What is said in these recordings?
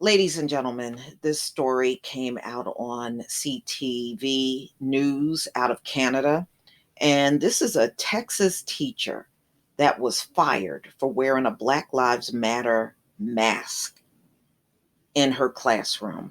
Ladies and gentlemen, this story came out on CTV News out of Canada. And this is a Texas teacher that was fired for wearing a Black Lives Matter mask in her classroom.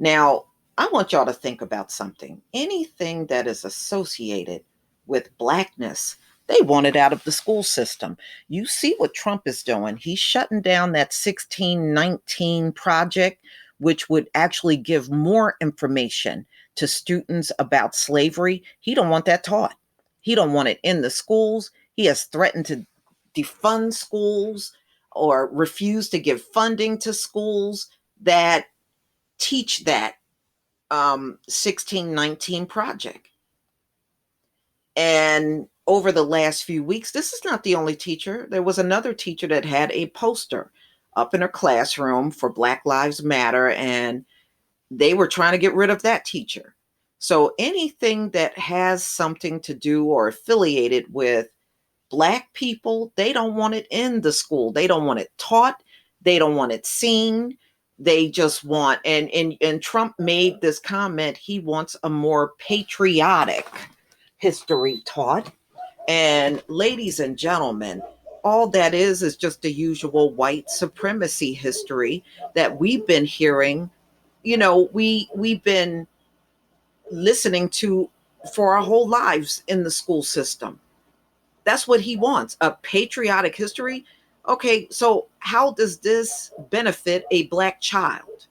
Now, I want y'all to think about something. Anything that is associated with blackness, they want it out of the school system. You see what Trump is doing. He's shutting down that 1619 project, which would actually give more information to students about slavery. He don't want that taught. He don't want it in the schools. He has threatened to defund schools or refuse to give funding to schools that teach that 1619 project. And over the last few weeks, this is not the only teacher. There was another teacher that had a poster up in her classroom for Black Lives Matter, and they were trying to get rid of that teacher. So anything that has something to do or affiliated with Black people, they don't want it in the school. They don't want it taught. They don't want it seen. They just want, and Trump made this comment, he wants a more patriotic history taught. And ladies and gentlemen, all that is just the usual white supremacy history that we've been hearing. We've been listening to for our whole lives in the school system. That's what he wants, a patriotic history. Okay, so how does this benefit a Black child?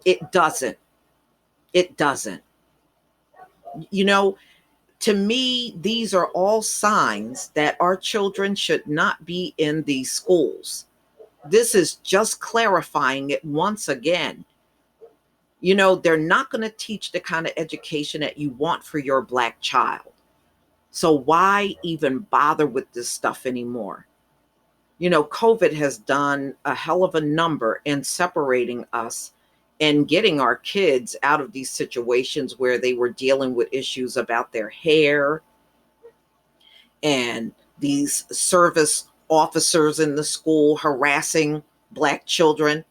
It doesn't. It doesn't. You know, to me, these are all signs that our children should not be in these schools. This is just clarifying it once again. They're not going to teach the kind of education that you want for your Black child. So why even bother with this stuff anymore? COVID has done a hell of a number in separating us and getting our kids out of these situations where they were dealing with issues about their hair and these service officers in the school harassing Black children.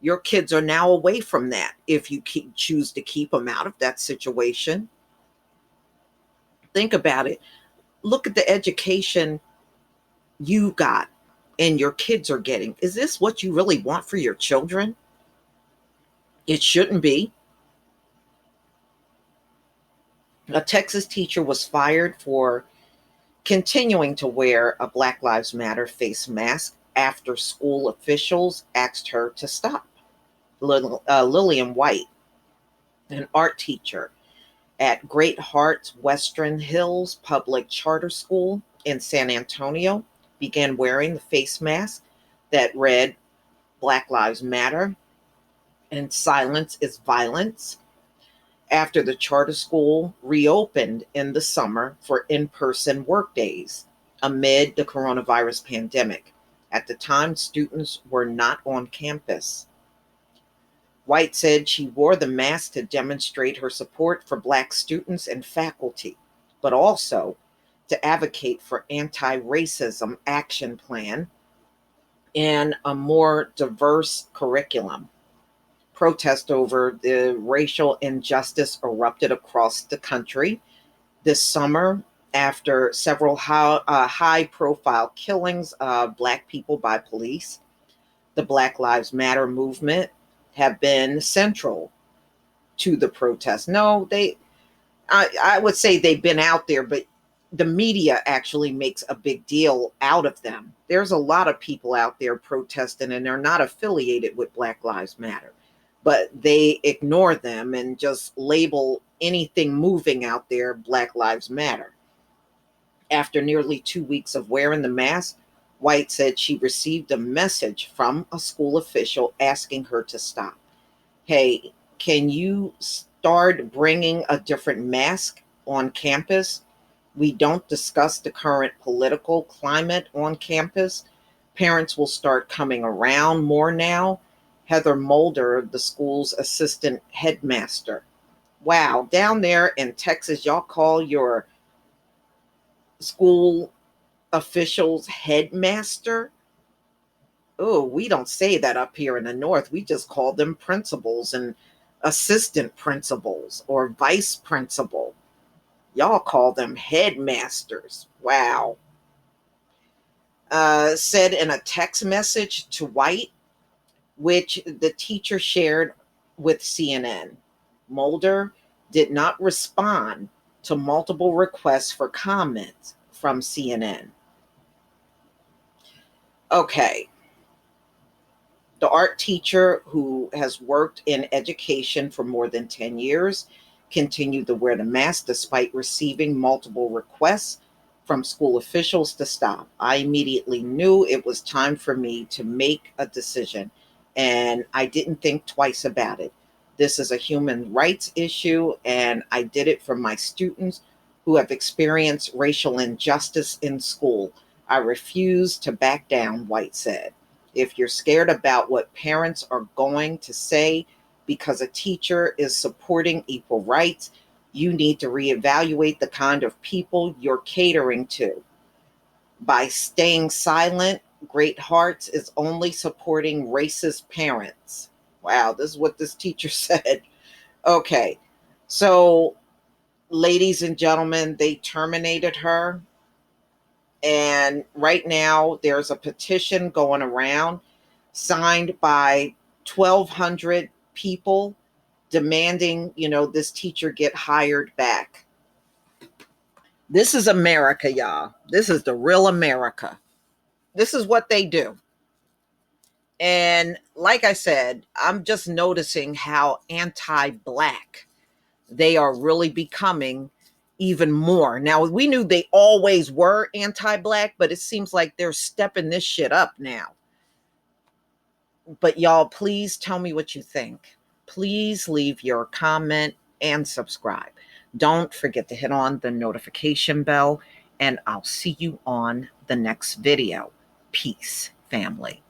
Your kids are now away from that if you choose to keep them out of that situation. Think about it. Look at the education you got and your kids are getting. Is this what you really want for your children? It shouldn't be. A Texas teacher was fired for continuing to wear a Black Lives Matter face mask after school officials asked her to stop. Lillian White, an art teacher at Great Hearts Western Hills Public Charter School in San Antonio, began wearing the face mask that read Black Lives Matter and silence is violence after the charter school reopened in the summer for in-person workdays amid the coronavirus pandemic. At the time, students were not on campus. White said she wore the mask to demonstrate her support for Black students and faculty, but also to advocate for anti-racism action plan and a more diverse curriculum. Protest over the racial injustice erupted across the country this summer after several high-profile killings of Black people by police. The Black Lives Matter movement have been central to the protest. No, I would say they've been out there, but the media actually makes a big deal out of them. There's a lot of people out there protesting and they're not affiliated with Black Lives Matter, but they ignore them and just label anything moving out there Black Lives Matter. After nearly 2 weeks of wearing the mask, White said she received a message from a school official asking her to stop. Hey, can you start bringing a different mask on campus? We don't discuss the current political climate on campus. Parents will start coming around more now. Heather Mulder, the school's assistant headmaster. Wow, down there in Texas, y'all call your school officials headmaster? Oh, we don't say that up here in the North. We just call them principals and assistant principals or vice principal. Y'all call them headmasters. Wow. Said in a text message to White, which the teacher shared with CNN. Mulder did not respond to multiple requests for comments from CNN. Okay. The art teacher, who has worked in education for more than 10 years, continued to wear the mask despite receiving multiple requests from school officials to stop. I immediately knew it was time for me to make a decision, and I didn't think twice about it. This is a human rights issue, and I did it for my students who have experienced racial injustice in school. I refuse to back down, White said. If you're scared about what parents are going to say because a teacher is supporting equal rights, you need to reevaluate the kind of people you're catering to. By staying silent, Great Hearts is only supporting racist parents. Wow, this is what this teacher said. Okay, so ladies and gentlemen, they terminated her. And right now, there's a petition going around signed by 1,200 people demanding, this teacher get hired back. This is America, y'all. This is the real America. This is what they do. And like I said, I'm just noticing how anti-black they are really becoming even more. Now, we knew they always were anti-black, but it seems like they're stepping this shit up now. But y'all, please tell me what you think. Please leave your comment and subscribe. Don't forget to hit on the notification bell, and I'll see you on the next video. Peace, family.